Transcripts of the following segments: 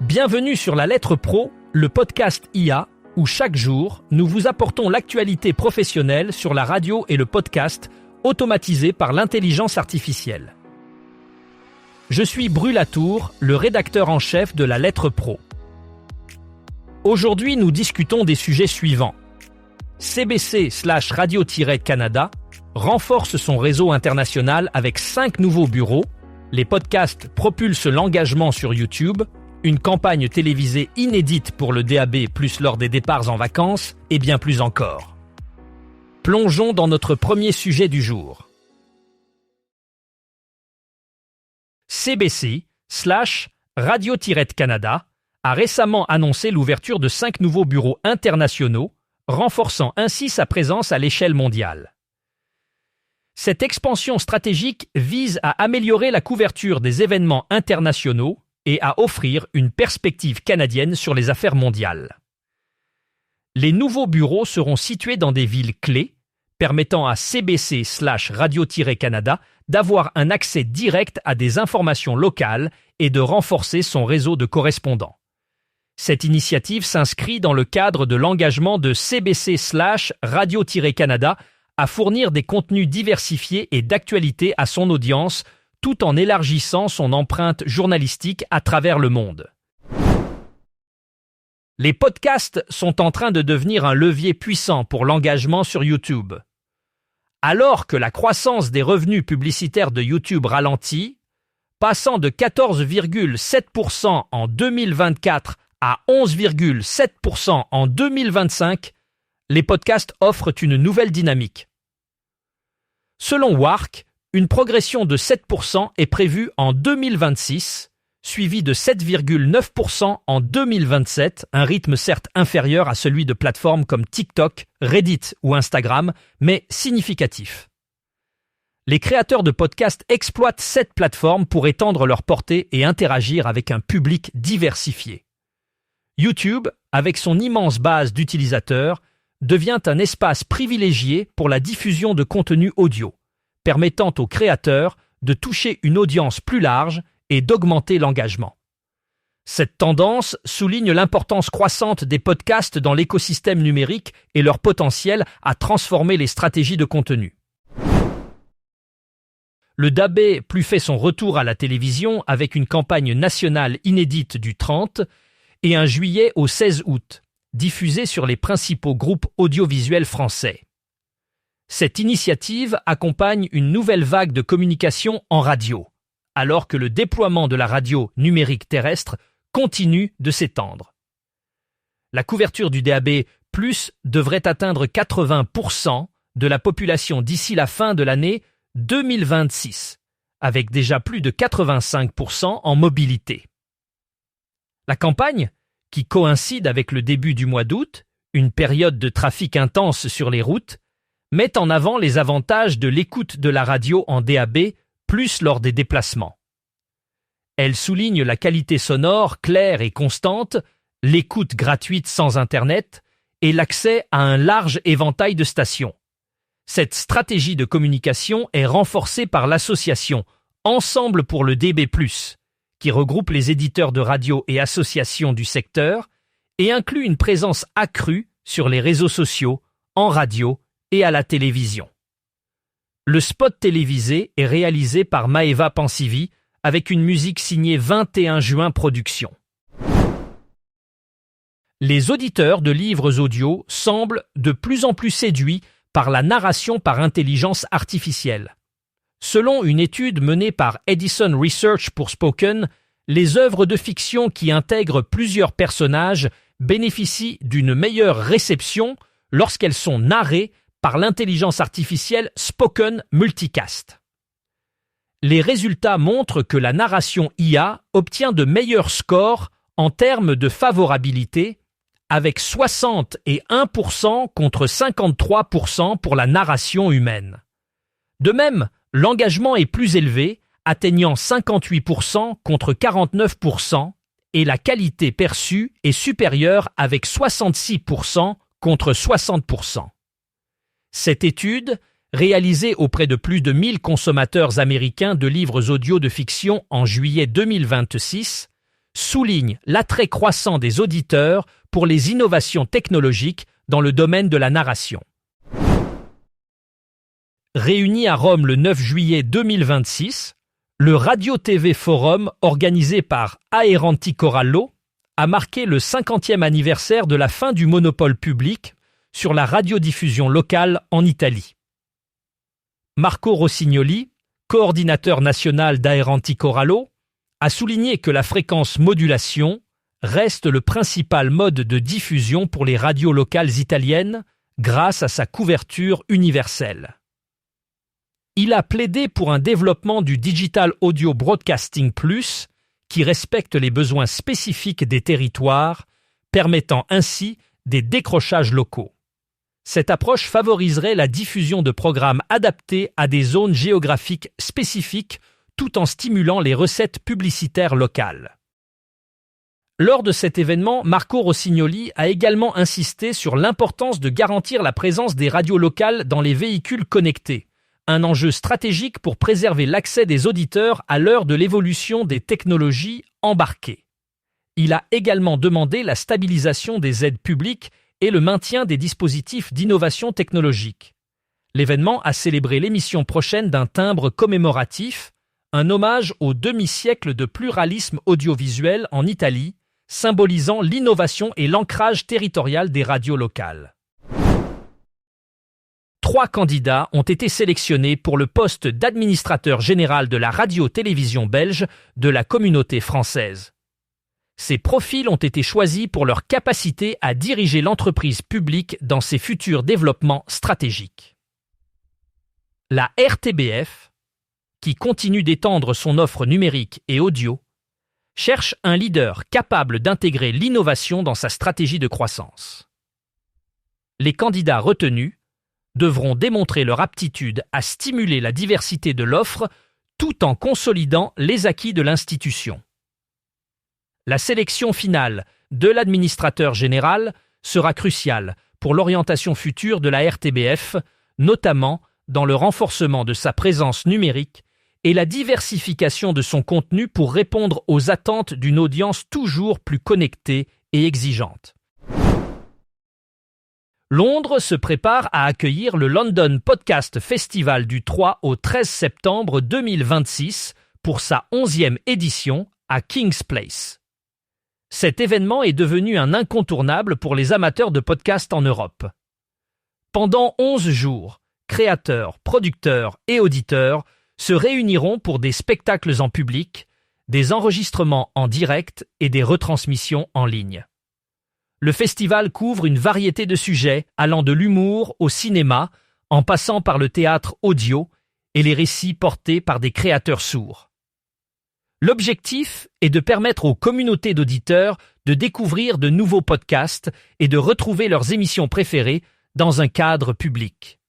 Bienvenue sur La Lettre Pro, le podcast IA, où chaque jour, nous vous apportons l'actualité professionnelle sur la radio et le podcast, automatisé par l'intelligence artificielle. Je suis Bru Latour, le rédacteur en chef de La Lettre Pro. Aujourd'hui, nous discutons des sujets suivants. CBC/Radio-Canada renforce son réseau international avec 5 nouveaux bureaux, les podcasts propulsent l'engagement sur YouTube, une campagne télévisée inédite pour le DAB+ lors des départs en vacances, et bien plus encore. Plongeons dans notre premier sujet du jour. CBC/Radio-Canada a récemment annoncé l'ouverture de 5 nouveaux bureaux internationaux, renforçant ainsi sa présence à l'échelle mondiale. Cette expansion stratégique vise à améliorer la couverture des événements internationaux et à offrir une perspective canadienne sur les affaires mondiales. Les nouveaux bureaux seront situés dans des villes clés, permettant à CBC/Radio-Canada d'avoir un accès direct à des informations locales et de renforcer son réseau de correspondants. Cette initiative s'inscrit dans le cadre de l'engagement de CBC/Radio-Canada à fournir des contenus diversifiés et d'actualité à son audience, tout en élargissant son empreinte journalistique à travers le monde. Les podcasts sont en train de devenir un levier puissant pour l'engagement sur YouTube. Alors que la croissance des revenus publicitaires de YouTube ralentit, passant de 14,7% en 2024 à 11,7% en 2025, les podcasts offrent une nouvelle dynamique. Selon WARC, une progression de 7% est prévue en 2026, suivie de 7,9% en 2027, un rythme certes inférieur à celui de plateformes comme TikTok, Reddit ou Instagram, mais significatif. Les créateurs de podcasts exploitent cette plateforme pour étendre leur portée et interagir avec un public diversifié. YouTube, avec son immense base d'utilisateurs, devient un espace privilégié pour la diffusion de contenu audio, permettant aux créateurs de toucher une audience plus large et d'augmenter l'engagement. Cette tendance souligne l'importance croissante des podcasts dans l'écosystème numérique et leur potentiel à transformer les stratégies de contenu. Le DAB+ fait son retour à la télévision avec une campagne nationale inédite du 30 et un juillet au 16 août, diffusée sur les principaux groupes audiovisuels français. Cette initiative accompagne une nouvelle vague de communication en radio, alors que le déploiement de la radio numérique terrestre continue de s'étendre. La couverture du DAB+ devrait atteindre 80% de la population d'ici la fin de l'année 2026, avec déjà plus de 85% en mobilité. La campagne, qui coïncide avec le début du mois d'août, une période de trafic intense sur les routes, met en avant les avantages de l'écoute de la radio en DAB+ lors des déplacements. Elle souligne la qualité sonore claire et constante, l'écoute gratuite sans Internet et l'accès à un large éventail de stations. Cette stratégie de communication est renforcée par l'association Ensemble pour le DB+, qui regroupe les éditeurs de radio et associations du secteur et inclut une présence accrue sur les réseaux sociaux, en radio et à la télévision. Le spot télévisé est réalisé par Maeva Pansivi avec une musique signée 21 juin Productions. Les auditeurs de livres audio semblent de plus en plus séduits par la narration par intelligence artificielle. Selon une étude menée par Edison Research pour Spoken, les œuvres de fiction qui intègrent plusieurs personnages bénéficient d'une meilleure réception lorsqu'elles sont narrées par l'intelligence artificielle Spoken Multicast. Les résultats montrent que la narration IA obtient de meilleurs scores en termes de favorabilité, avec 61% contre 53% pour la narration humaine. De même, l'engagement est plus élevé, atteignant 58% contre 49%, et la qualité perçue est supérieure avec 66% contre 60%. Cette étude, réalisée auprès de plus de 1000 consommateurs américains de livres audio de fiction en juillet 2026, souligne l'attrait croissant des auditeurs pour les innovations technologiques dans le domaine de la narration. Réuni à Rome le 9 juillet 2026, le Radio-TV Forum organisé par Aeranti Corallo a marqué le 50e anniversaire de la fin du monopole public sur la radiodiffusion locale en Italie. Marco Rossignoli, coordinateur national d'Aeranti Corallo, a souligné que la fréquence modulation reste le principal mode de diffusion pour les radios locales italiennes grâce à sa couverture universelle. Il a plaidé pour un développement du Digital Audio Broadcasting Plus qui respecte les besoins spécifiques des territoires, permettant ainsi des décrochages locaux. Cette approche favoriserait la diffusion de programmes adaptés à des zones géographiques spécifiques tout en stimulant les recettes publicitaires locales. Lors de cet événement, Marco Rossignoli a également insisté sur l'importance de garantir la présence des radios locales dans les véhicules connectés, un enjeu stratégique pour préserver l'accès des auditeurs à l'heure de l'évolution des technologies embarquées. Il a également demandé la stabilisation des aides publiques et le maintien des dispositifs d'innovation technologique. L'événement a célébré l'émission prochaine d'un timbre commémoratif, un hommage au demi-siècle de pluralisme audiovisuel en Italie, symbolisant l'innovation et l'ancrage territorial des radios locales. 3 candidats ont été sélectionnés pour le poste d'administrateur général de la radio-télévision belge de la communauté française. Ces profils ont été choisis pour leur capacité à diriger l'entreprise publique dans ses futurs développements stratégiques. La RTBF, qui continue d'étendre son offre numérique et audio, cherche un leader capable d'intégrer l'innovation dans sa stratégie de croissance. Les candidats retenus devront démontrer leur aptitude à stimuler la diversité de l'offre tout en consolidant les acquis de l'institution. La sélection finale de l'administrateur général sera cruciale pour l'orientation future de la RTBF, notamment dans le renforcement de sa présence numérique et la diversification de son contenu pour répondre aux attentes d'une audience toujours plus connectée et exigeante. Londres se prépare à accueillir le London Podcast Festival du 3 au 13 septembre 2026 pour sa 11e édition à King's Place. Cet événement est devenu un incontournable pour les amateurs de podcasts en Europe. Pendant 11 jours, créateurs, producteurs et auditeurs se réuniront pour des spectacles en public, des enregistrements en direct et des retransmissions en ligne. Le festival couvre une variété de sujets allant de l'humour au cinéma, en passant par le théâtre audio et les récits portés par des créateurs sourds. L'objectif est de permettre aux communautés d'auditeurs de découvrir de nouveaux podcasts et de retrouver leurs émissions préférées dans un cadre public.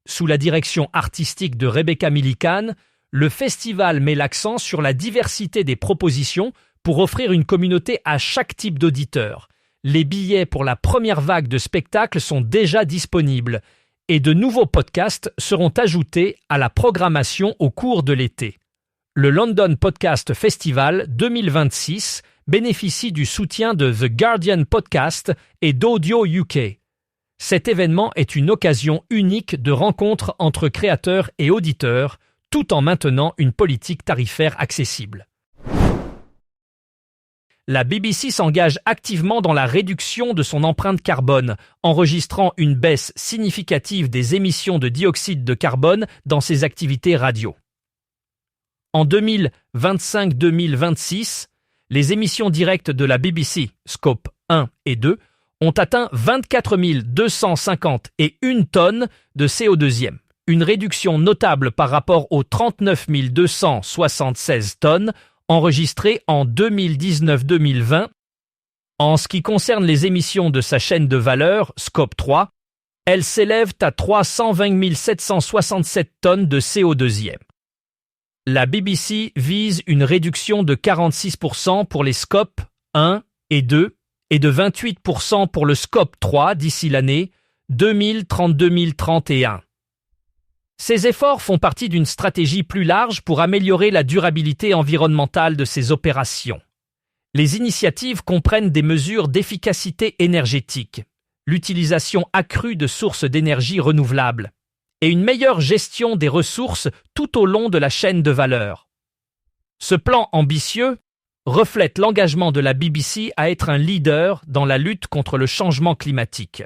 Sous la direction artistique de Rebecca Millikan, le festival met l'accent sur la diversité des propositions pour offrir une communauté à chaque type d'auditeur. Les billets pour la première vague de spectacles sont déjà disponibles et de nouveaux podcasts seront ajoutés à la programmation au cours de l'été. Le London Podcast Festival 2026 bénéficie du soutien de The Guardian Podcast et d'Audio UK. Cet événement est une occasion unique de rencontre entre créateurs et auditeurs, tout en maintenant une politique tarifaire accessible. La BBC s'engage activement dans la réduction de son empreinte carbone, enregistrant une baisse significative des émissions de dioxyde de carbone dans ses activités radio. En 2025-2026, les émissions directes de la BBC, Scope 1 et 2, ont atteint 24 250 et 1 tonne de CO2, une réduction notable par rapport aux 39 276 tonnes enregistrées en 2019-2020. En ce qui concerne les émissions de sa chaîne de valeur, Scope 3, elles s'élèvent à 320 767 tonnes de CO2. La BBC vise une réduction de 46% pour les scopes 1 et 2 et de 28% pour le scope 3 d'ici l'année 2030-2031. Ces efforts font partie d'une stratégie plus large pour améliorer la durabilité environnementale de ces opérations. Les initiatives comprennent des mesures d'efficacité énergétique, l'utilisation accrue de sources d'énergie renouvelables et une meilleure gestion des ressources tout au long de la chaîne de valeur. Ce plan ambitieux reflète l'engagement de la BBC à être un leader dans la lutte contre le changement climatique.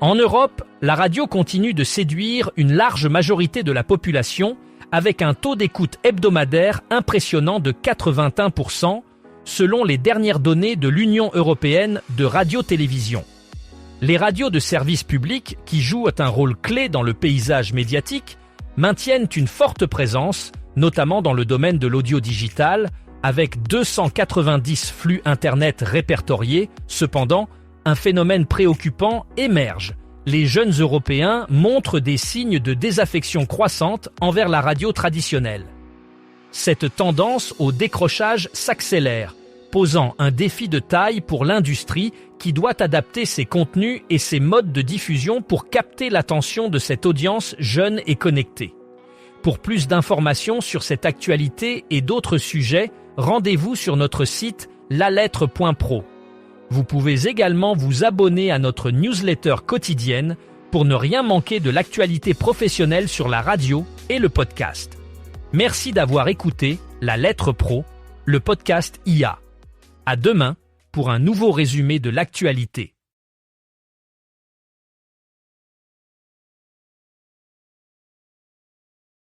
En Europe, la radio continue de séduire une large majorité de la population avec un taux d'écoute hebdomadaire impressionnant de 81% selon les dernières données de l'Union européenne de radio-télévision. Les radios de service public, qui jouent un rôle clé dans le paysage médiatique, maintiennent une forte présence, notamment dans le domaine de l'audio digital, avec 290 flux Internet répertoriés. Cependant, un phénomène préoccupant émerge. Les jeunes Européens montrent des signes de désaffection croissante envers la radio traditionnelle. Cette tendance au décrochage s'accélère, posant un défi de taille pour l'industrie qui doit adapter ses contenus et ses modes de diffusion pour capter l'attention de cette audience jeune et connectée. Pour plus d'informations sur cette actualité et d'autres sujets, rendez-vous sur notre site lalettre.pro. Vous pouvez également vous abonner à notre newsletter quotidienne pour ne rien manquer de l'actualité professionnelle sur la radio et le podcast. Merci d'avoir écouté La Lettre Pro, le podcast IA. À demain pour un nouveau résumé de l'actualité.